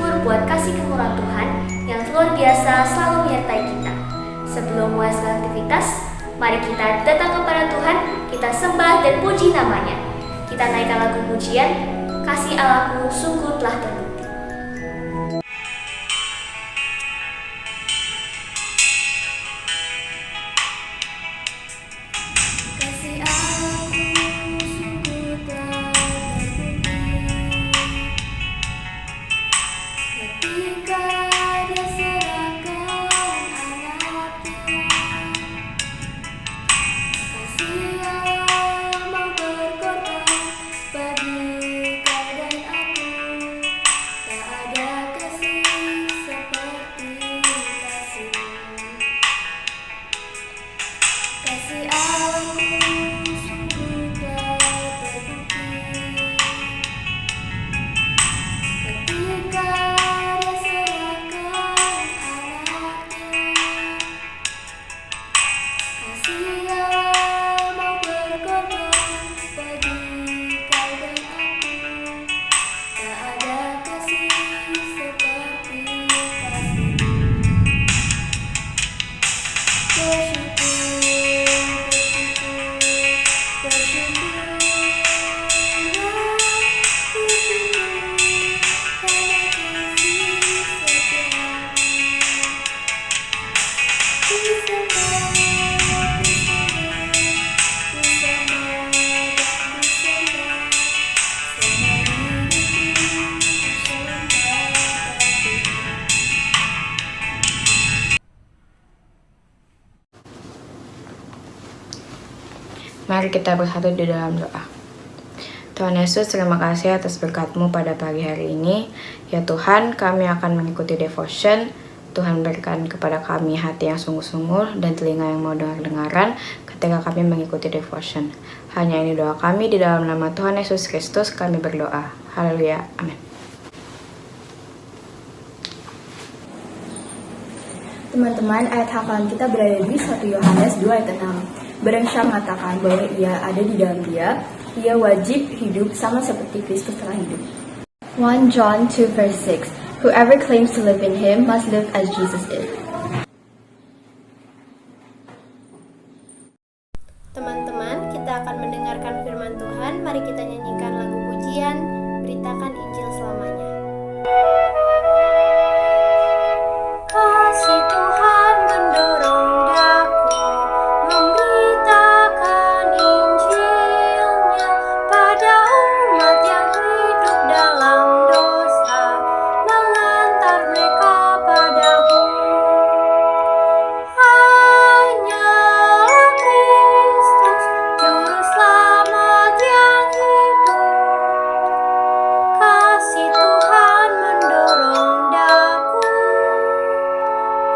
bersyukur buat kasih kemurahan Tuhan yang luar biasa selalu menyertai kita. Sebelum mulai aktivitas, mari kita datang kepada Tuhan, kita sembah dan puji namanya. Kita naikkan lagu pujian, kasih Allahku sungguh telah terbukti. Mari kita bersatu di dalam doa. Tuhan Yesus, terima kasih atas berkat-Mu pada pagi hari ini. Ya Tuhan, kami akan mengikuti devotion. Tuhan berikan kepada kami hati yang sungguh-sungguh dan telinga yang mau dengar-dengaran ketika kami mengikuti devotion. Hanya ini doa kami, di dalam nama Tuhan Yesus Kristus kami berdoa. Haleluya. Amin. Teman-teman, ayat hafalan kita berada di 1 Yohanes 2 ayat 6. Barang Siapa mengatakan bahwa ia ada di dalam dia wajib hidup sama seperti Kristus telah hidup. 1 John 2 verse 6. Whoever claims to live in him must live as Jesus is. Teman-teman, kita akan mendengarkan firman Tuhan. Mari kita nyanyikan lagu pujian, beritakan Injil selamanya. Kasih Tuhan mendorong daku memberitakan Injilnya pada umat yang hidup dalam dosa, mengantar mereka padamu. Hanyalah Kristus, Juru Selamat yang hidup. Kasih Tuhan mendorong daku,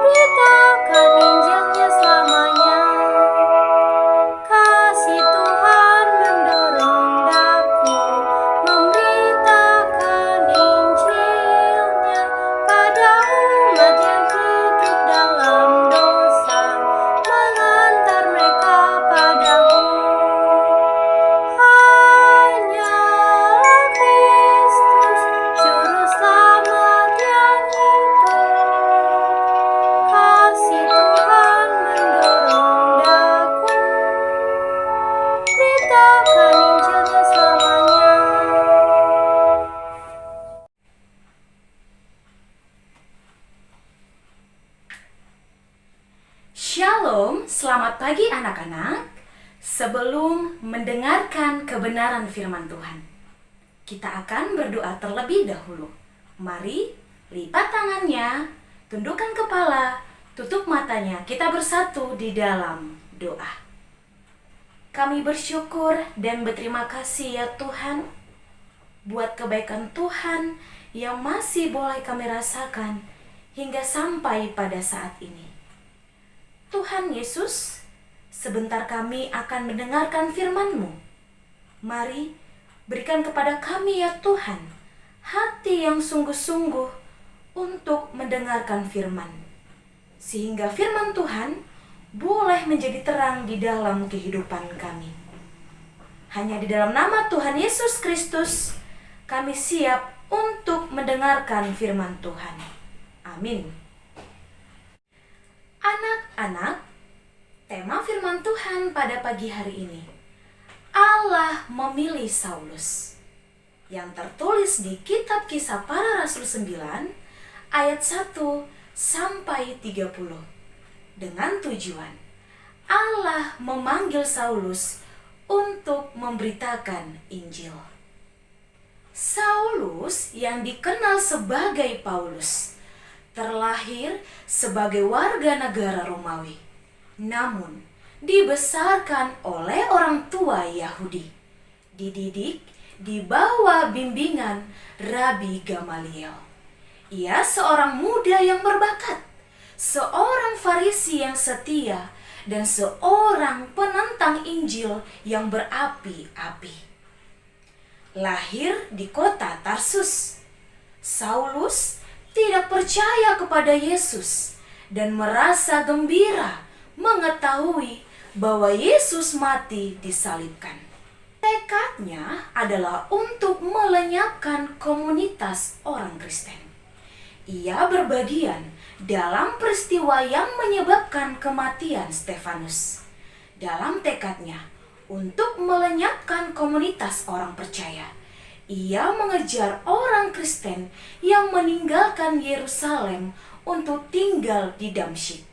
beritakan Injilnya selamanya. Kasih Tuhan mendorong daku memberitakan Injilnya pada umat yang hidup dalam dosa, mengantar mereka padamu. Hanyalah Kristus, Juru Selamat yang hidup. Kasih Tuhan mendorong daku, beritakan Injilnya selamanya. Shalom, selamat pagi anak-anak. Sebelum mendengarkan kebenaran firman Tuhan, kita akan berdoa terlebih dahulu. Mari lipat tangannya, tundukkan kepala, tutup matanya, kita bersatu di dalam doa. Kami bersyukur dan berterima kasih ya Tuhan, buat kebaikan Tuhan yang masih boleh kami rasakan hingga sampai pada saat ini. Tuhan Yesus, sebentar kami akan mendengarkan firman-Mu. Mari berikan kepada kami ya Tuhan, hati yang sungguh-sungguh untuk mendengarkan firman, sehingga firman Tuhan boleh menjadi terang di dalam kehidupan kami. Hanya di dalam nama Tuhan Yesus Kristus, kami siap untuk mendengarkan firman Tuhan. Amin. Anak-anak, tema firman Tuhan pada pagi hari ini, Allah memilih Saulus, yang tertulis di kitab Kisah Para Rasul 9 ayat 1 sampai 30, dengan tujuan Allah memanggil Saulus untuk memberitakan Injil. Saulus yang dikenal sebagai Paulus terlahir sebagai warga negara Romawi, namun dibesarkan oleh orang tua Yahudi, dididik di bawah bimbingan Rabi Gamaliel. Ia seorang muda yang berbakat, seorang Farisi yang setia, dan seorang penentang Injil yang berapi-api. Lahir di kota Tarsus, Saulus tidak percaya kepada Yesus dan merasa gembira mengetahui bahwa Yesus mati disalibkan. Tekadnya adalah untuk melenyapkan komunitas orang Kristen. Ia berbagian dalam peristiwa yang menyebabkan kematian Stefanus. Dalam tekadnya untuk melenyapkan komunitas orang percaya, ia mengejar orang Kristen yang meninggalkan Yerusalem untuk tinggal di Damsyik.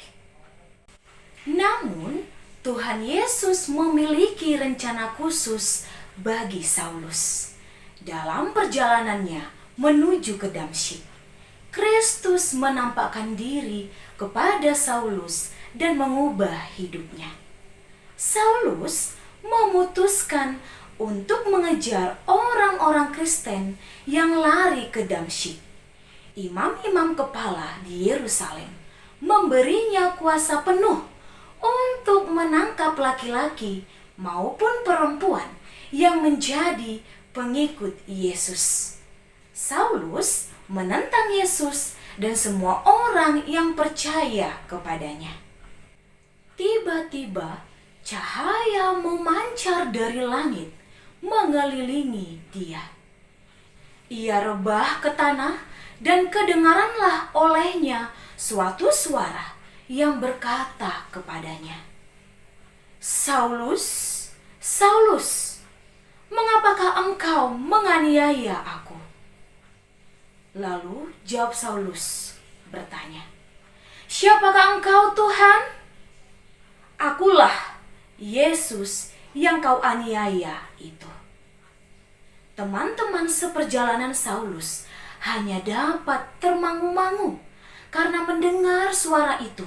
Namun, Tuhan Yesus memiliki rencana khusus bagi Saulus. Dalam perjalanannya menuju ke Damsyik, Kristus menampakkan diri kepada Saulus dan mengubah hidupnya. Saulus memutuskan untuk mengejar orang-orang Kristen yang lari ke Damsyik. Imam-imam kepala di Yerusalem memberinya kuasa penuh untuk menangkap laki-laki maupun perempuan yang menjadi pengikut Yesus. Saulus menentang Yesus dan semua orang yang percaya kepadanya. Tiba-tiba cahaya memancar dari langit mengelilingi dia. Ia rebah ke tanah dan kedengaranlah olehnya suatu suara yang berkata kepadanya, "Saulus, Saulus, mengapakah engkau menganiaya aku?" Lalu jawab Saulus bertanya, "Siapakah engkau, Tuhan?" "Akulah Yesus yang kau aniaya itu." Teman-teman seperjalanan Saulus hanya dapat termangu-mangu karena mendengar suara itu,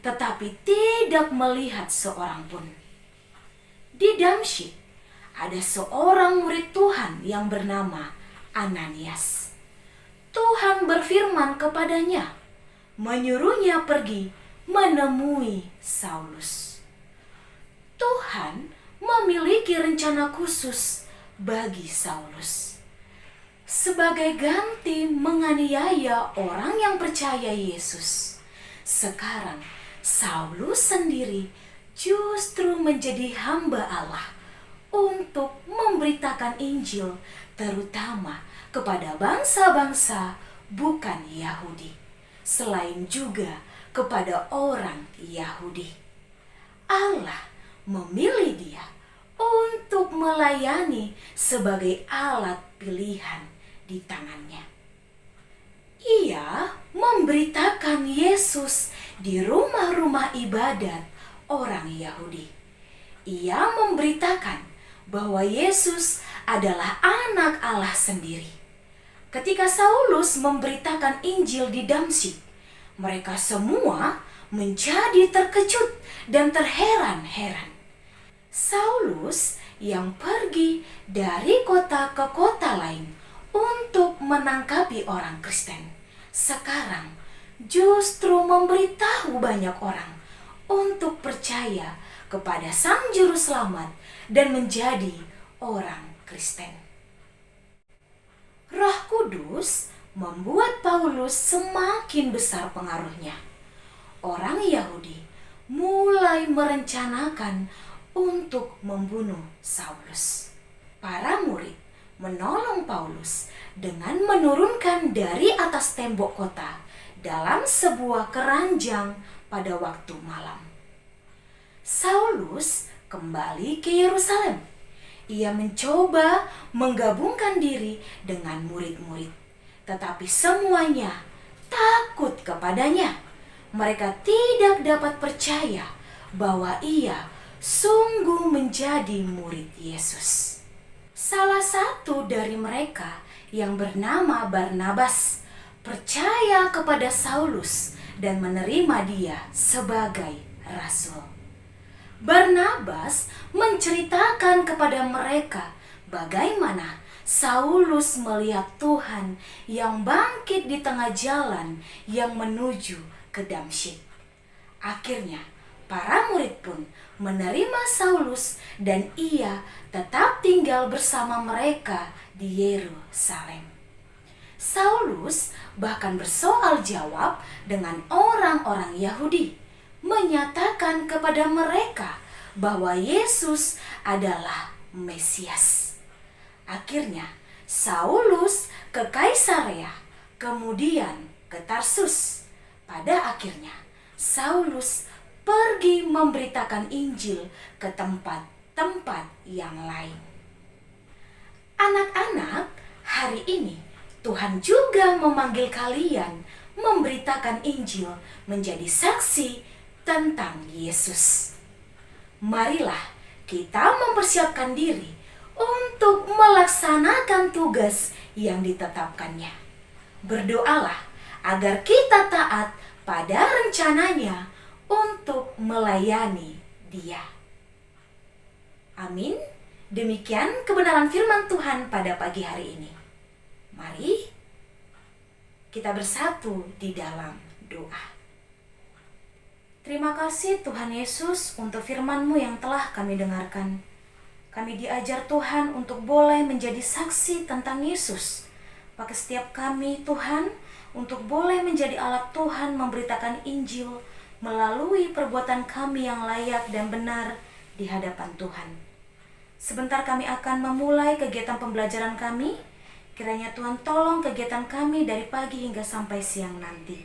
tetapi tidak melihat seorang pun. Di Damsyik ada seorang murid Tuhan yang bernama Ananias. Tuhan berfirman kepadanya, menyuruhnya pergi menemui Saulus. Tuhan memiliki rencana khusus bagi Saulus. Sebagai ganti menganiaya orang yang percaya Yesus, sekarang Saulus sendiri justru menjadi hamba Allah untuk memberitakan Injil, terutama kepada bangsa-bangsa bukan Yahudi, selain juga kepada orang Yahudi. Allah memilih dia untuk melayani sebagai alat pilihan di tangannya. Ia memberitakan Yesus di rumah-rumah ibadat orang Yahudi. Ia memberitakan bahwa Yesus adalah anak Allah sendiri. Ketika Saulus memberitakan Injil di Damsyik, mereka semua menjadi terkejut dan terheran-heran. Saulus yang pergi dari kota ke kota lain untuk menangkapi orang Kristen, sekarang justru memberitahu banyak orang untuk percaya kepada Sang Juru Selamat dan menjadi orang Kristen. Roh Kudus membuat Paulus semakin besar pengaruhnya. Orang Yahudi mulai merencanakan untuk membunuh Saulus. Para murid menolong Paulus dengan menurunkan dari atas tembok kota dalam sebuah keranjang pada waktu malam. Saulus kembali ke Yerusalem. Ia mencoba menggabungkan diri dengan murid-murid, tetapi semuanya takut kepadanya. Mereka tidak dapat percaya bahwa ia sungguh menjadi murid Yesus. Salah satu dari mereka yang bernama Barnabas percaya kepada Saulus dan menerima dia sebagai rasul. Barnabas menceritakan kepada mereka bagaimana Saulus melihat Tuhan yang bangkit di tengah jalan yang menuju ke Damsyik. Akhirnya, para murid pun menerima Saulus dan ia tetap tinggal bersama mereka di Yerusalem. Saulus bahkan bersoal jawab dengan orang-orang Yahudi, menyatakan kepada mereka bahwa Yesus adalah Mesias. Akhirnya, Saulus ke Kaisarea, kemudian ke Tarsus. Pada akhirnya, Saulus pergi memberitakan Injil ke tempat-tempat yang lain. Anak-anak, hari ini Tuhan juga memanggil kalian memberitakan Injil, menjadi saksi tentang Yesus. Marilah kita mempersiapkan diri untuk melaksanakan tugas yang ditetapkannya. Berdoalah agar kita taat pada rencananya untuk melayani Dia. Amin. Demikian kebenaran firman Tuhan pada pagi hari ini. Mari kita bersatu di dalam doa. Terima kasih Tuhan Yesus untuk firman-Mu yang telah kami dengarkan. Kami diajar Tuhan untuk boleh menjadi saksi tentang Yesus. Pakai setiap kami Tuhan untuk boleh menjadi alat Tuhan memberitakan Injil melalui perbuatan kami yang layak dan benar di hadapan Tuhan. Sebentar kami akan memulai kegiatan pembelajaran kami. Kiranya Tuhan tolong kegiatan kami dari pagi hingga sampai siang nanti.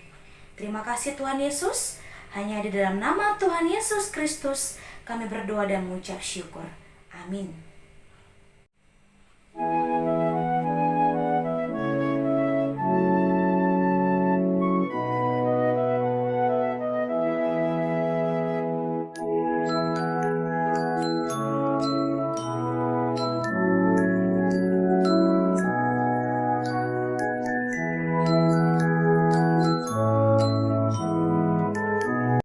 Terima kasih Tuhan Yesus. Hanya di dalam nama Tuhan Yesus Kristus kami berdoa dan mengucap syukur. Amin.